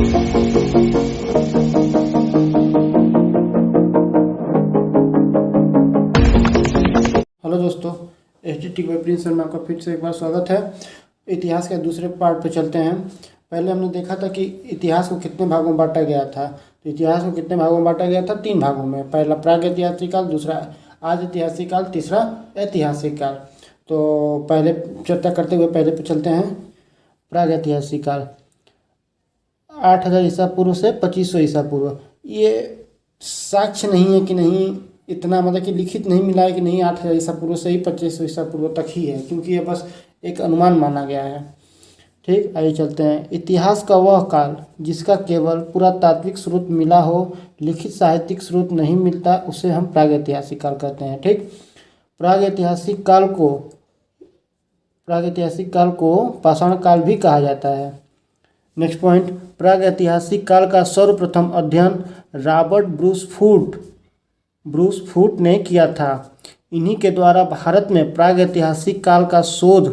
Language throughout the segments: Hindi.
हेलो दोस्तों, एचडी प्रिंस में आपका फिर से एक बार स्वागत है। इतिहास के दूसरे पार्ट पे चलते हैं। पहले हमने देखा था कि इतिहास को कितने भागों में बांटा गया था। तो इतिहास को कितने भागों में बांटा गया था? 3 भागों में। पहला प्रागैतिहासिक काल, दूसरा आज ऐतिहासिक काल, तीसरा ऐतिहासिक काल। तो पहले चर्चा करते हुए पहले पे चलते हैं। प्रागैतिहासिक काल 8000 ईसा पूर्व से 2500 ईसा पूर्व। ये साक्ष्य नहीं है कि नहीं, इतना मतलब कि लिखित नहीं मिला है कि नहीं 8000 ईसा पूर्व से ही 2500 ईसा पूर्व तक ही है, क्योंकि ये बस एक अनुमान माना गया है। ठीक, आइए चलते हैं। इतिहास का वह काल जिसका केवल पुरातात्विक स्रोत मिला हो, लिखित साहित्यिक स्रोत नहीं मिलता, उसे हम प्रागैतिहासिक काल कहते हैं। ठीक, प्रागैतिहासिक काल को पाषाण काल भी कहा जाता है। नेक्स्ट पॉइंट, प्रागैतिहासिक काल का सर्वप्रथम अध्ययन रॉबर्ट ब्रूस फूट ने किया था। इन्हीं के द्वारा भारत में प्रागैतिहासिक काल का शोध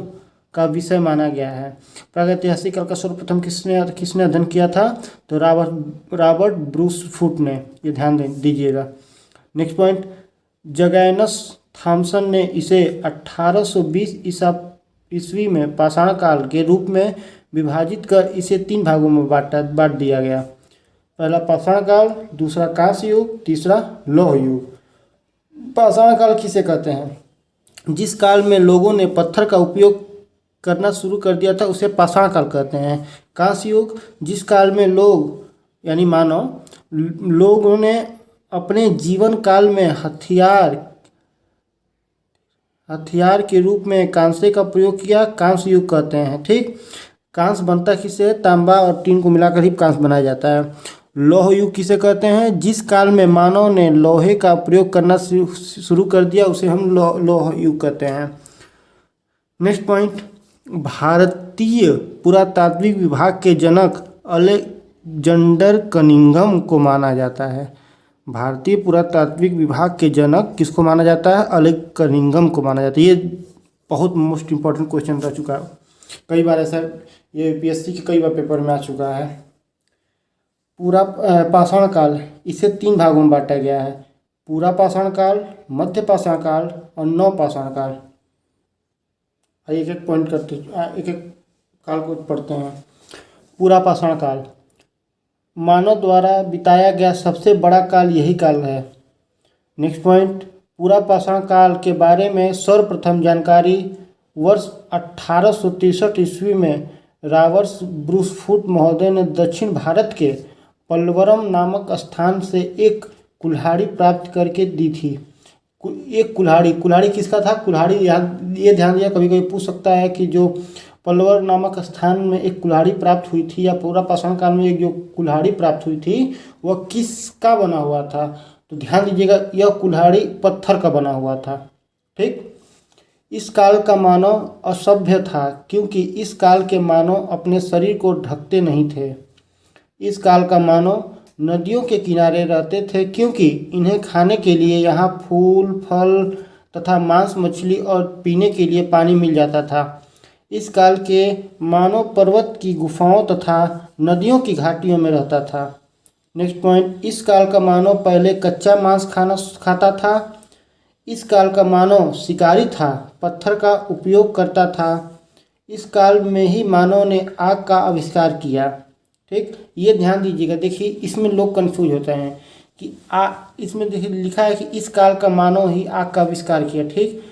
का विषय माना गया है। प्रागैतिहासिक काल का सर्वप्रथम किसने अध्ययन किया था? तो रॉबर्ट ब्रूस फूट ने। ये ध्यान दीजिएगा। नेक्स्ट पॉइंट, जगैनस थॉमसन ने इसे 1820 ईस्वी में पाषाण काल के रूप में विभाजित कर इसे 3 भागों में बांट दिया गया। पहला पाषाण काल, दूसरा कांस्य युग, तीसरा लौह युग। पाषाण काल किसे कहते हैं? जिस काल में लोगों ने पत्थर का उपयोग करना शुरू कर दिया था उसे पाषाण काल कहते हैं। कांस्य युग, जिस काल में लोग यानी मानव लोगों ने अपने जीवन काल में हथियार के रूप में कांसे का प्रयोग किया, कांस्य युग कहते हैं। ठीक, कांस बनता किससे? तांबा और टीन को मिलाकर ही कांस बनाया जाता है। लौह युग किसे कहते हैं? जिस काल में मानव ने लोहे का प्रयोग करना शुरू कर दिया उसे हम लौह युग कहते हैं। नेक्स्ट पॉइंट, भारतीय पुरातात्विक विभाग के जनक अलेक्जेंडर कनिंघम को माना जाता है। भारतीय पुरातात्विक विभाग के जनक किसको माना जाता है? अलेक्जेंडर कनिंघम को माना जाता है। ये बहुत मोस्ट इंपॉर्टेंट क्वेश्चन रह चुका है, कई बार ऐसा ये यूपीएससी के कई बार पेपर में आ चुका है। पूरा पाषाण काल, इसे 3 भागों में बांटा गया है। पूरा पाषाण काल, मध्य पाषाण काल और नव पाषाण काल। एक एक पॉइंट करते, एक एक काल को पढ़ते हैं। पूरा पाषाण काल, मानव द्वारा बिताया गया सबसे बड़ा काल यही काल है। नेक्स्ट पॉइंट, पूरा पाषाण काल के बारे में सर्वप्रथम जानकारी वर्ष 1863 ईस्वी में रॉबर्ट ब्रूस फूट महोदय ने दक्षिण भारत के पल्लवरम नामक स्थान से एक कुल्हाड़ी प्राप्त करके दी थी। एक कुल्हाड़ी किसका था? कुल्हाड़ी ये ध्यान दिया, कभी कभी पूछ सकता है कि जो पल्लवर नामक स्थान में एक कुल्हाड़ी प्राप्त हुई थी या पूरा पाषाण काल में एक जो कुल्हाड़ी प्राप्त हुई थी वह किसका बना हुआ था? तो ध्यान दीजिएगा, यह कुल्हाड़ी पत्थर का बना हुआ था। ठीक, इस काल का मानव असभ्य था क्योंकि इस काल के मानव अपने शरीर को ढकते नहीं थे। इस काल का मानव नदियों के किनारे रहते थे क्योंकि इन्हें खाने के लिए यहाँ फूल फल तथा मांस मछली और पीने के लिए पानी मिल जाता था। इस काल के मानव पर्वत की गुफाओं तथा नदियों की घाटियों में रहता था। नेक्स्ट पॉइंट, इस काल का मानव पहले कच्चा मांस खाता था। इस काल का मानव शिकारी था, पत्थर का उपयोग करता था। इस काल में ही मानव ने आग का आविष्कार किया। ठीक, ये ध्यान दीजिएगा। देखिए, इसमें लोग कंफ्यूज होते हैं कि इसमें देखिए लिखा है कि इस काल का मानव ही आग का आविष्कार किया। ठीक,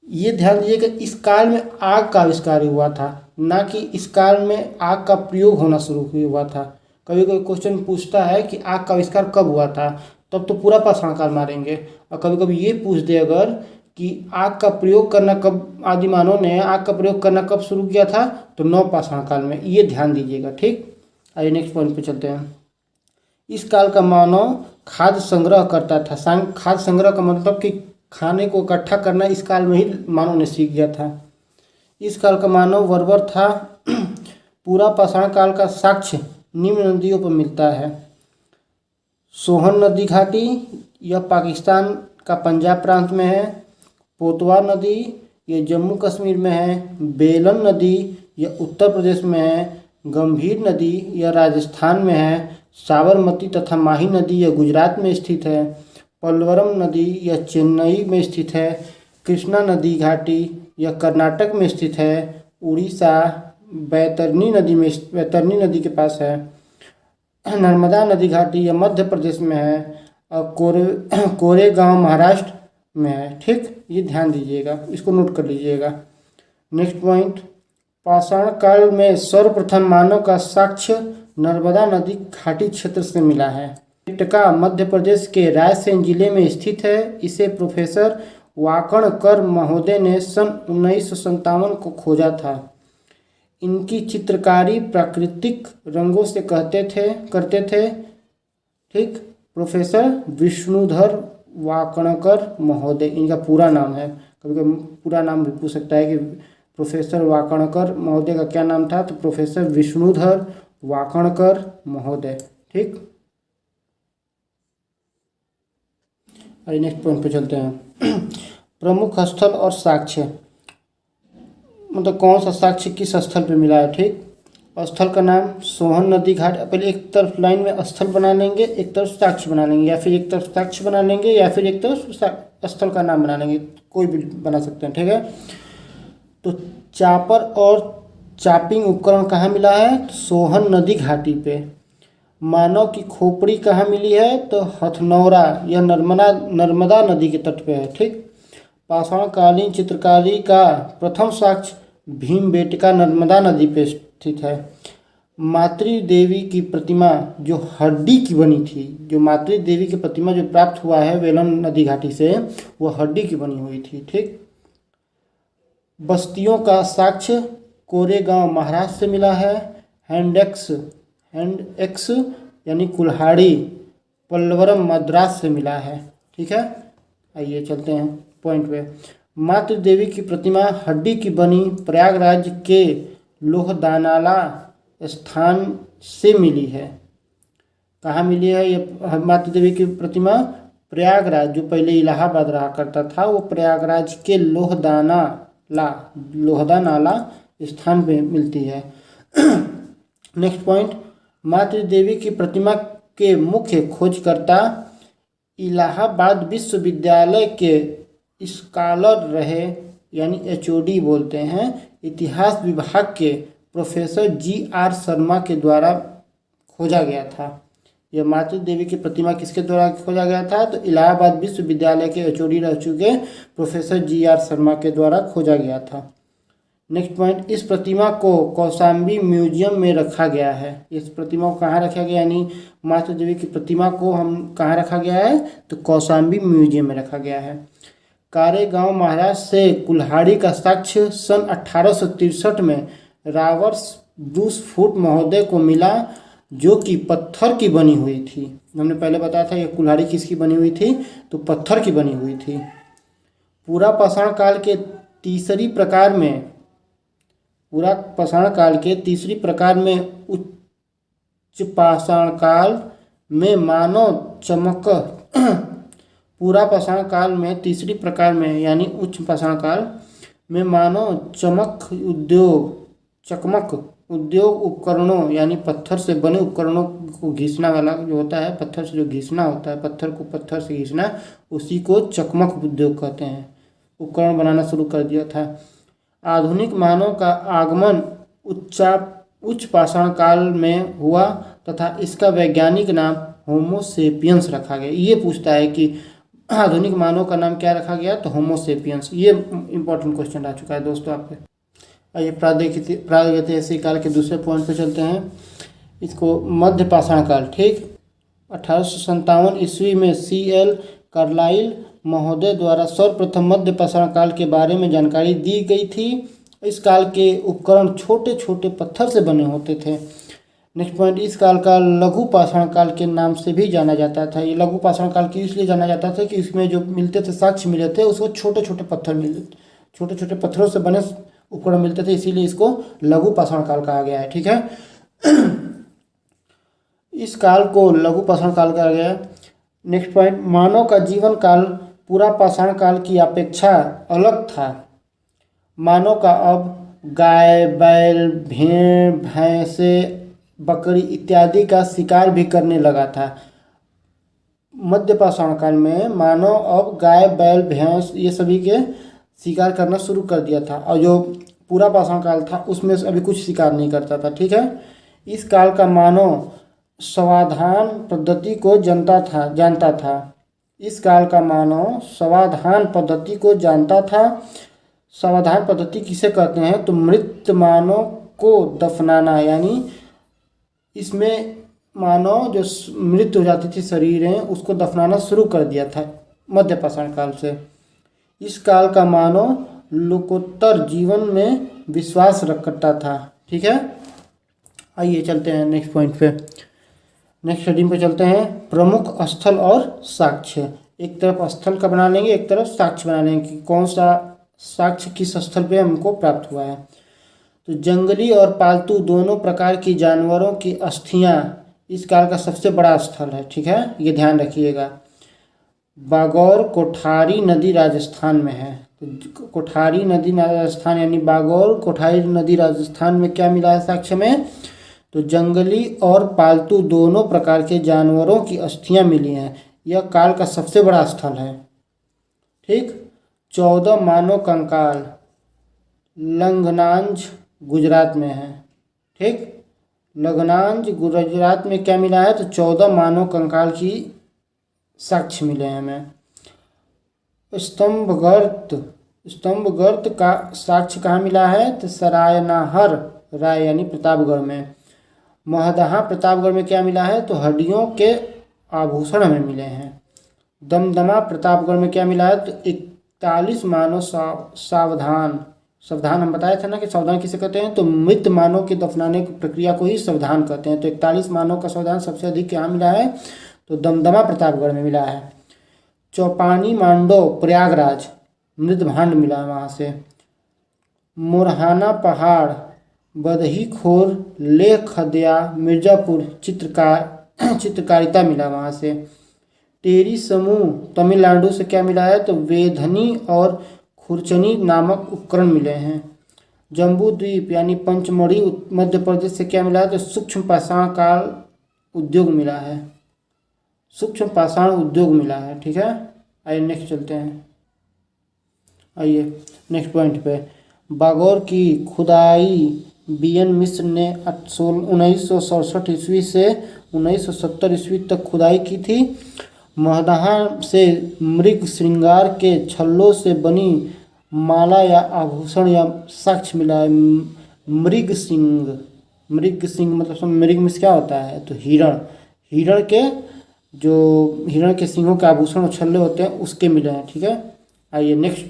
ये ध्यान दीजिएगा, इस काल में आग का आविष्कार हुआ था, ना कि इस काल में आग का प्रयोग होना शुरू हुआ था। कभी कभी क्वेश्चन पूछता है कि आग का आविष्कार कब हुआ था, तब तो पूरा पाषाण काल मारेंगे। और कभी कभी ये पूछ दे अगर कि आग का प्रयोग करना कब, आदि मानव ने आग का प्रयोग करना कब शुरू किया था, तो नव पाषाण काल में। ये ध्यान दीजिएगा। ठीक, आइए नेक्स्ट पॉइंट पे चलते हैं। इस काल का मानव खाद्य संग्रह करता था। खाद्य संग्रह का मतलब कि खाने को इकट्ठा करना इस काल में ही मानव ने सीख गया था। इस काल का मानव बर्बर था। पूरा पाषाण काल का साक्ष्य निम्न नदियों पर मिलता है। सोहन नदी घाटी, यह पाकिस्तान का पंजाब प्रांत में है। पोतवा नदी, ये जम्मू कश्मीर में है। बेलन नदी, यह उत्तर प्रदेश में है। गंभीर नदी यह राजस्थान में है। साबरमती तथा माही नदी यह गुजरात में स्थित है। पल्वरम नदी यह चेन्नई में स्थित है। कृष्णा नदी घाटी यह कर्नाटक में स्थित है। उड़ीसा बैतरनी नदी के पास है। नर्मदा नदी घाटी यह मध्य प्रदेश में है और कोरेगांव महाराष्ट्र में है। ठीक, ये ध्यान दीजिएगा, इसको नोट कर लीजिएगा। नेक्स्ट पॉइंट, पाषाण काल में सर्वप्रथम मानव का साक्ष्य नर्मदा नदी घाटी क्षेत्र से मिला है। टिटका मध्य प्रदेश के रायसेन जिले में स्थित है। इसे प्रोफेसर वाकणकर महोदय ने सन 1957 को खोजा था। इनकी चित्रकारी प्राकृतिक रंगों से करते थे। ठीक, प्रोफेसर विष्णुधर वाकणकर महोदय इनका पूरा नाम है। कभी कभी पूरा नाम भी पूछ सकता है कि प्रोफेसर वाकणकर महोदय का क्या नाम था, तो प्रोफेसर विष्णुधर वाकणकर महोदय। ठीक, अरे नेक्स्ट पॉइंट पे चलते हैं। प्रमुख स्थल और साक्ष्य, मतलब कौन सा साक्ष्य किस स्थल पे मिला है। ठीक, स्थल का नाम सोहन नदी घाट। पहले एक तरफ लाइन में स्थल बना लेंगे, एक तरफ साक्ष्य बना लेंगे, या फिर एक तरफ साक्ष्य बना लेंगे, या फिर एक तरफ स्थल का नाम बना लेंगे, कोई भी बना सकते हैं। ठीक है, तो चापर और चापिंग उपकरण कहाँ मिला है, सोहन नदी घाटी पे। मानव की खोपड़ी कहाँ मिली है, तो हथनौरा, यह नर्मदा नदी के तट पे है। ठीक, पाषाणकालीन चित्रकारी का प्रथम साक्ष्य भीमबेटका नर्मदा नदी पे स्थित है। मातृ देवी की प्रतिमा जो हड्डी की बनी थी, जो मातृ देवी की प्रतिमा जो प्राप्त हुआ है वेलन नदी घाटी से, वह हड्डी की बनी हुई थी। ठीक, बस्तियों का साक्ष्य कोरेगांव महाराष्ट्र से मिला है। हैंड एक्स यानी कुल्हाड़ी पल्वरम मद्रास से मिला है। ठीक है, आइए चलते हैं पॉइंट पे। मातृ देवी की प्रतिमा हड्डी की बनी प्रयागराज के लोहदानाला स्थान से मिली है। कहाँ मिली है ये मातृ देवी की प्रतिमा, प्रयागराज, जो पहले इलाहाबाद रहा करता था, वो प्रयागराज के लोहदानाला स्थान पे मिलती है। नेक्स्ट पॉइंट, मातृ देवी की प्रतिमा के मुख्य खोजकर्ता इलाहाबाद विश्वविद्यालय के स्कॉलर रहे, यानी HOD बोलते हैं, इतिहास विभाग के प्रोफेसर GR शर्मा के द्वारा खोजा गया था। यह मातृ देवी की प्रतिमा किसके द्वारा खोजा गया था, तो इलाहाबाद विश्वविद्यालय के HOD रह चुके प्रोफेसर GR शर्मा के द्वारा खोजा गया था। नेक्स्ट पॉइंट, इस प्रतिमा को कौशाम्बी म्यूजियम में रखा गया है। इस प्रतिमा को कहाँ रखा गया, यानी मातृ देवी की प्रतिमा को हम कहाँ रखा गया है, तो कौशाम्बी म्यूजियम में रखा गया है। कारेगांव महाराष्ट्र से कुल्हाड़ी का साक्ष्य सन 1863 में रावर्स ब्रूस फूट महोदय को मिला, जो कि पत्थर की बनी हुई थी। हमने पहले बताया था ये कुल्हाड़ी किसकी बनी हुई थी, तो पत्थर की बनी हुई थी। पूरा पाषाण काल के तीसरी प्रकार में उच्च पाषाण काल में मानव चमक पूरा पाषाण काल में तीसरी प्रकार में यानी उच्च पाषाण काल में मानव चकमक उद्योग उपकरणों यानी पत्थर से बने उपकरणों को घिसना वाला जो होता है, पत्थर से जो घिसना होता है, पत्थर को पत्थर से घिसना, उसी को चकमक उद्योग कहते हैं, उपकरण बनाना शुरू कर दिया था। आधुनिक मानव का आगमन उच्च पाषाण काल में हुआ तथा इसका वैज्ञानिक नाम होमो सेपियंस रखा गया। ये पूछता है कि आधुनिक मानव का नाम क्या रखा गया, तो होमो सेपियंस। ये इंपॉर्टेंट क्वेश्चन आ चुका है दोस्तों आपके। आइए प्रागैतिहासिक काल के दूसरे पॉइंट पे चलते हैं। इसको मध्य पाषाण काल। ठीक, 1857 ईस्वी में CL कार्लाइल महोदय द्वारा सर्वप्रथम मध्य पाषाण काल के बारे में जानकारी दी गई थी। इस काल के उपकरण छोटे छोटे पत्थर से बने होते थे। नेक्स्ट पॉइंट, इस काल का लघु पाषाण काल के नाम से भी जाना जाता था। ये लघु पाषाण काल की इसलिए जाना जाता था कि इसमें जो मिलते थे साक्ष्य मिले थे, उसको छोटे छोटे पत्थरों से बने उपकरण मिलते थे, इसीलिए इसको लघु पाषाण काल कहा गया है। ठीक है, इस काल को लघु पाषाण काल कहा गया है। नेक्स्ट पॉइंट, मानव का जीवन काल पूरा पाषाण काल की अपेक्षा अलग था। मानव का अब गाय, बैल, भेड़, भैंसे, बकरी इत्यादि का शिकार भी करने लगा था। मध्य पाषाण काल में मानव अब गाय, बैल, भैंस ये सभी के शिकार करना शुरू कर दिया था, और जो पूरा पाषाण काल था उसमें अभी कुछ शिकार नहीं करता था। ठीक है। इस काल का मानव समाधान पद्धति को जानता था। इस काल का मानव समाधान पद्धति को जानता था। समाधान पद्धति किसे कहते हैं? तो मृत मानव को दफनाना, यानी इसमें मानव जो मृत हो जाती थी शरीरें, उसको दफनाना शुरू कर दिया था मध्य पाषाण काल से। इस काल का मानव लोकोत्तर जीवन में विश्वास रखता था। ठीक है। आइए चलते हैं नेक्स्ट पॉइंट पे, नेक्स्ट हेडिंग पे चलते हैं। प्रमुख स्थल और साक्ष्य। एक तरफ स्थल का बना लेंगे, एक तरफ साक्ष्य बना लेंगे कि कौन सा साक्ष्य किस स्थल पे हमको प्राप्त हुआ है। तो जंगली और पालतू दोनों प्रकार की जानवरों की अस्थियां इस काल का सबसे बड़ा स्थल है। ठीक है, ये ध्यान रखिएगा। बागौर कोठारी नदी राजस्थान में है। तो कोठारी नदी राजस्थान, यानी बागौर कोठारी नदी राजस्थान में क्या मिला है साक्ष्य में? तो जंगली और पालतू दोनों प्रकार के जानवरों की अस्थियां मिली हैं। यह काल का सबसे बड़ा स्थल है। ठीक। 14 मानव कंकाल लंगनांज गुजरात में है। ठीक, लंगनांज गुजरात में क्या मिला है? तो 14 मानव कंकाल की साक्ष्य मिले हैं हमें। स्तंभगर्त का साक्ष्य कहाँ मिला है? तो सरायनाहर राय यानी प्रतापगढ़ में। महदहा प्रतापगढ़ में क्या मिला है? तो हड्डियों के आभूषण हमें मिले हैं। दमदमा प्रतापगढ़ में क्या मिला है? तो 41 मानव सावधान हम बताए थे ना कि सावधान किसे कहते हैं? तो मृत मानव के दफनाने की प्रक्रिया को ही सावधान कहते हैं। तो 41 मानव का सावधान सबसे अधिक यहाँ मिला है? तो दमदमा प्रतापगढ़ में मिला है। चौपानी मांडो प्रयागराज मृत भांड मिला है वहाँ से। मोरहाना पहाड़ बदही खोर लेह खदिया मिर्जापुर चित्रकारिता मिला वहाँ से। टेरी समूह तमिलनाडु से क्या मिला है? तो वेधनी और खुरचनी नामक उपकरण मिले हैं। जम्बू द्वीप यानी पंचमढ़ी मध्य प्रदेश से क्या मिला है? तो सूक्ष्म पाषाण काल उद्योग मिला है। सूक्ष्म पाषाण उद्योग मिला है। ठीक है, आइए नेक्स्ट चलते हैं। आइए नेक्स्ट पॉइंट पे। बागौर की खुदाई बीएन मिश्र ने 1967 ईस्वी से 1970 ईस्वी तक खुदाई की थी। महदहा से मृग श्रृंगार के छल्लों से बनी माला या आभूषण या साक्ष्य मिला है। मृग सिंह मतलब मृग में क्या होता है? तो हिरण के सिंहों के आभूषण और छल्ले होते हैं उसके मिले हैं। ठीक है, आइए नेक्स्ट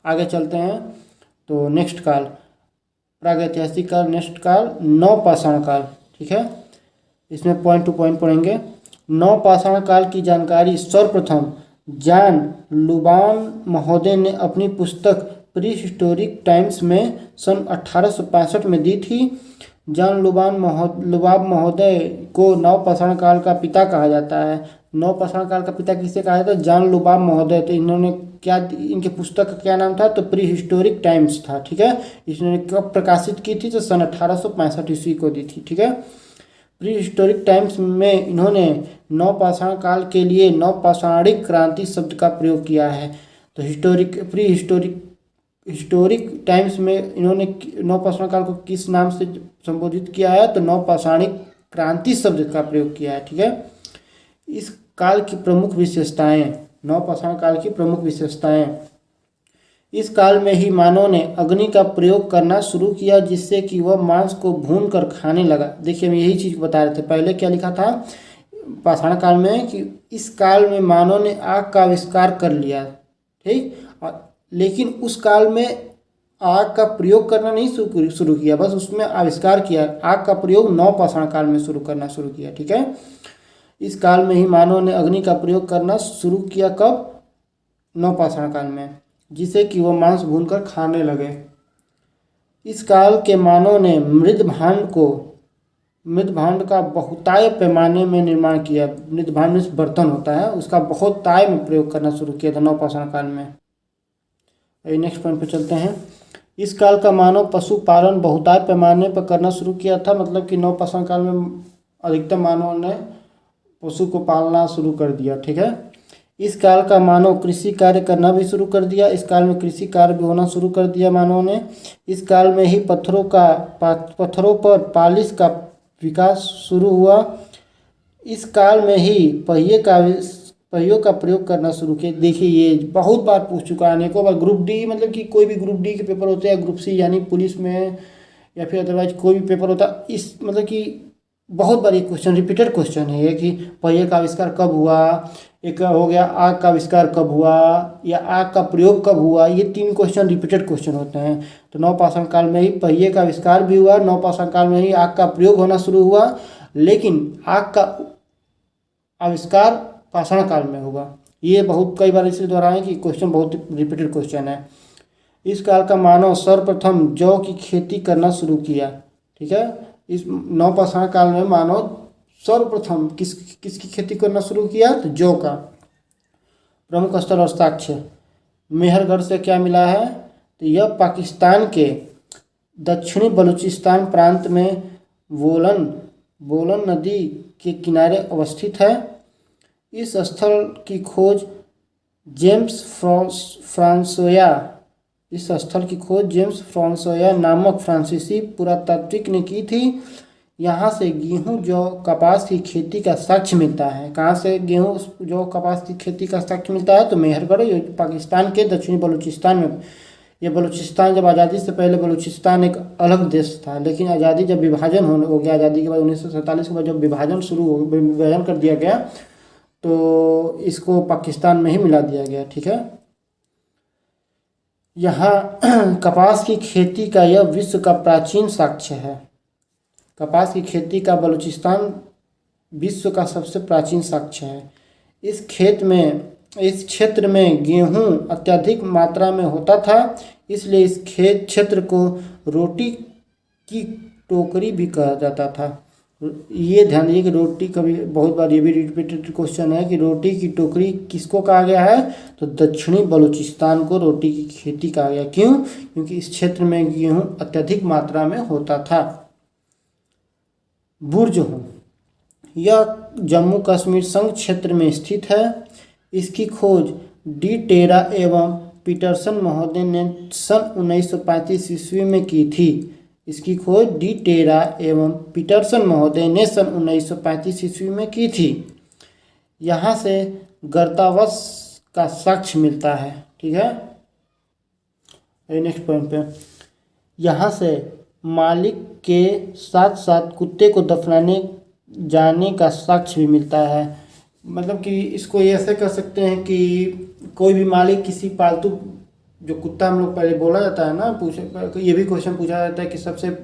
आगे चलते हैं। तो नेक्स्ट काल प्रागैतिहासिक काल, नेक्स्ट काल नवपाषाण काल। ठीक है, इसमें पॉइंट टू पॉइंट पढ़ेंगे। नवपाषाण काल की जानकारी सर्वप्रथम जॉन लुबान महोदय ने अपनी पुस्तक प्री हिस्टोरिक टाइम्स में सन 1865 में दी थी। जॉन लुबाब महोदय को नवपाषाण काल का पिता कहा जाता है। नवपाषाण काल का पिता किसे कहा जाता है? जॉन लुबाब महोदय। तो इन्होंने क्या, इनके पुस्तक का क्या नाम था? तो प्री हिस्टोरिक टाइम्स था। ठीक है, इन्होंने कब प्रकाशित की थी? तो सन 1865 ईस्वी को दी थी। ठीक है, प्री हिस्टोरिक टाइम्स में इन्होंने नवपाषाण काल के लिए नवपाषाणिक क्रांति शब्द का प्रयोग किया है। तो हिस्टोरिक टाइम्स में इन्होंने नवपाषाण काल को किस नाम से संबोधित किया है? तो नवपाषाणिक क्रांति शब्द का प्रयोग किया है। ठीक है, इस काल की प्रमुख विशेषताएं, नवपाषाण काल की प्रमुख विशेषताएं। इस काल में ही मानव ने अग्नि का प्रयोग करना शुरू किया, जिससे कि वह मांस को भून कर खाने लगा। देखिए हम यही चीज़ बता रहे थे, पहले क्या लिखा था पाषाण काल में कि इस काल में मानव ने आग का आविष्कार कर लिया। ठीक, लेकिन उस काल में आग का प्रयोग करना नहीं शुरू किया, बस उसमें आविष्कार किया। आग का प्रयोग नवपाषाण काल में करना शुरू किया। ठीक है, इस काल में ही मानव ने अग्नि का प्रयोग करना शुरू किया। कब? नवपाषाण काल में, जिसे कि वह मांस भूनकर खाने लगे। इस काल के मानव ने मृद भांड का बहुताय पैमाने में निर्माण किया। मृद भांड बर्तन होता है, उसका बहुताय में प्रयोग करना शुरू किया था नवपाषाण काल में। नेक्स्ट पॉइंट पे चलते हैं। इस काल का मानव पशुपालन बहुतायत पैमाने पर करना शुरू किया था, मतलब कि नवपाषाण काल में अधिकतर मानव ने पशु को पालना शुरू कर दिया। ठीक है। इस काल का मानव कृषि कार्य करना भी शुरू कर दिया। इस काल में कृषि कार्य भी होना शुरू कर दिया मानव ने। इस काल में ही पत्थरों पर पालिश का विकास शुरू हुआ। इस काल में ही पहियों का प्रयोग करना शुरू किया। देखिए ये बहुत बार पूछ चुका है, अनेकों बार। ग्रुप डी, मतलब कि कोई भी ग्रुप डी के पेपर होते हैं, ग्रुप सी यानी पुलिस में या फिर अदरवाइज कोई भी पेपर होता है, इस मतलब कि बहुत बार ये क्वेश्चन रिपीटेड क्वेश्चन है ये कि पहिए का आविष्कार कब हुआ। एक हो गया आग का आविष्कार कब हुआ, या आग का प्रयोग कब हुआ। ये 3 क्वेश्चन रिपीटेड क्वेश्चन होते हैं। तो नवपाषाण काल में ही पहिए का आविष्कार भी हुआ, नवपाषाण काल में ही आग का प्रयोग होना शुरू हुआ, लेकिन आग का आविष्कार पाषाण काल में हुआ। ये बहुत कई बार इसलिए दोहराएं कि क्वेश्चन बहुत रिपीटेड क्वेश्चन है। इस काल का मानव सर्वप्रथम जौ की खेती करना शुरू किया। ठीक है। इस नवपाषाण काल में मानव सर्वप्रथम किसकी खेती करना शुरू किया, तो जौ का। प्रमुख स्थल और साक्ष्य, मेहरगढ़ से क्या मिला है, तो यह पाकिस्तान के दक्षिणी बलूचिस्तान प्रांत में बोलन नदी के किनारे अवस्थित है। इस स्थल की खोज जेम्स फ्रांसोया नामक फ्रांसीसी पुरातात्विक ने की थी। यहाँ से गेहूं जौ कपास की खेती का साक्ष्य मिलता है। कहाँ से गेहूं जौ कपास की खेती का साक्ष्य मिलता है, तो मेहरगढ़, पाकिस्तान के दक्षिणी बलूचिस्तान में। ये बलूचिस्तान जब आज़ादी से पहले बलूचिस्तान एक अलग देश था, लेकिन आज़ादी जब विभाजन हो गया, आज़ादी के बाद 1947 के बाद जब विभाजन कर दिया गया, तो इसको पाकिस्तान में ही मिला दिया गया। ठीक है। यहाँ कपास की खेती का यह विश्व का प्राचीन साक्ष्य है। कपास की खेती का बलूचिस्तान विश्व का सबसे प्राचीन साक्ष्य है। इस क्षेत्र में गेहूं अत्यधिक मात्रा में होता था, इसलिए इस क्षेत्र को रोटी की टोकरी भी कहा जाता था। ये ध्यान दीजिए कि रोटी, कभी बहुत बार ये भी रिपीटेड क्वेश्चन है कि रोटी की टोकरी किसको कहा गया है, तो दक्षिणी बलूचिस्तान को रोटी की खेती कहा गया। क्यों? क्योंकि इस क्षेत्र में गेहूं अत्यधिक मात्रा में होता था। बुर्जहों, यह जम्मू कश्मीर संघ क्षेत्र में स्थित है। इसकी खोज डी टेरा एवं पीटरसन महोदय ने सन 1935 ईस्वी में की थी। इसकी खोज डी टेरा एवं पीटरसन महोदय ने सन 1935 ईस्वी में की थी। यहाँ से गर्तावश का साक्ष्य मिलता है। ठीक है। नेक्स्ट पॉइंट पे, यहाँ से मालिक के साथ साथ कुत्ते को दफनाने जाने का साक्ष्य भी मिलता है। मतलब कि इसको ऐसे कर सकते हैं कि कोई भी मालिक किसी पालतू, जो कुत्ता हम लोग पहले बोला जाता है ना, ये भी क्वेश्चन पूछा जाता है कि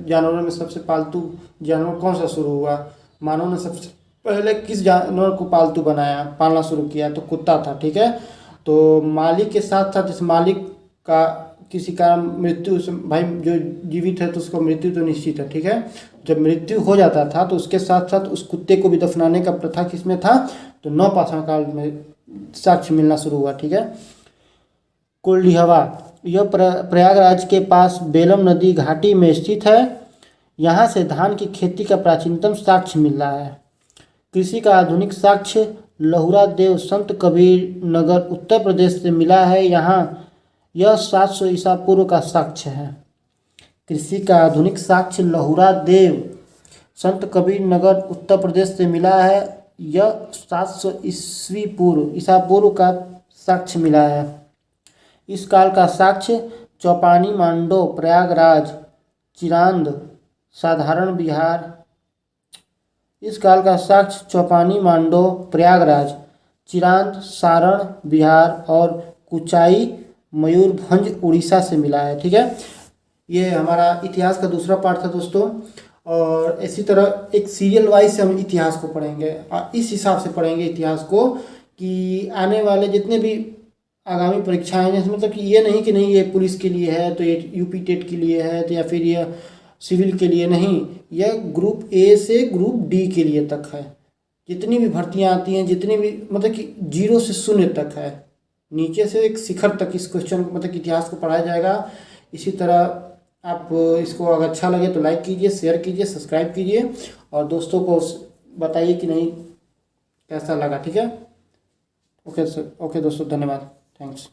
जानवरों में सबसे पालतू जानवर कौन सा शुरू हुआ, मानव ने सबसे पहले किस जानवर को पालना शुरू किया, तो कुत्ता था। ठीक है। तो मालिक के साथ साथ इस मालिक का किसी कारण मृत्यु, भाई जो जीवित है तो उसको मृत्यु तो निश्चित है। ठीक है। जब मृत्यु हो जाता था तो उसके साथ साथ उस कुत्ते को भी दफनाने का प्रथा किसमें था, तो नवपाषाण काल में साक्ष्य मिलना शुरू हुआ। ठीक है। कोल्डिहवा, यह प्रयागराज के पास बेलम नदी घाटी में स्थित है। यहाँ से धान की खेती का प्राचीनतम साक्ष्य मिल रहा है। कृषि का आधुनिक साक्ष्य लहुरा देव संत कबीर नगर उत्तर प्रदेश से मिला है। यह 700 ईसा पूर्व का साक्ष्य है। कृषि का आधुनिक साक्ष्य लहुरा देव संत कबीर नगर उत्तर प्रदेश से मिला है। यह 700 ईसा पूर्व का साक्ष्य मिला है। इस काल का साक्ष्य चौपानी मांडो प्रयागराज चिरांद साधारण बिहार। इस काल का साक्ष्य चौपानी मांडो प्रयागराज चिरांद सारण बिहार और कुचाई मयूरभंज उड़ीसा से मिला है। ठीक है। ये हमारा इतिहास का दूसरा पार्ट था दोस्तों, और इसी तरह एक सीरियल वाइज से हम इतिहास को पढ़ेंगे और इस हिसाब से पढ़ेंगे इतिहास को कि आने वाले जितने भी आगामी परीक्षाएं हैं, मतलब कि ये नहीं कि नहीं ये पुलिस के लिए है तो ये यूपी टेट के लिए है तो या फिर ये सिविल के लिए, नहीं, यह ग्रुप ए से ग्रुप डी के लिए तक है। जितनी भी भर्तियां आती हैं, जितनी भी, मतलब कि 0 से 0 तक है, नीचे से एक शिखर तक इस क्वेश्चन मतलब इतिहास को पढ़ाया जाएगा। इसी तरह आप इसको अगर अच्छा लगे तो लाइक कीजिए, शेयर कीजिए, सब्सक्राइब कीजिए और दोस्तों को बताइए कि नहीं कैसा लगा। ठीक है, ओके सर, ओके दोस्तों, धन्यवाद, थैंक्स।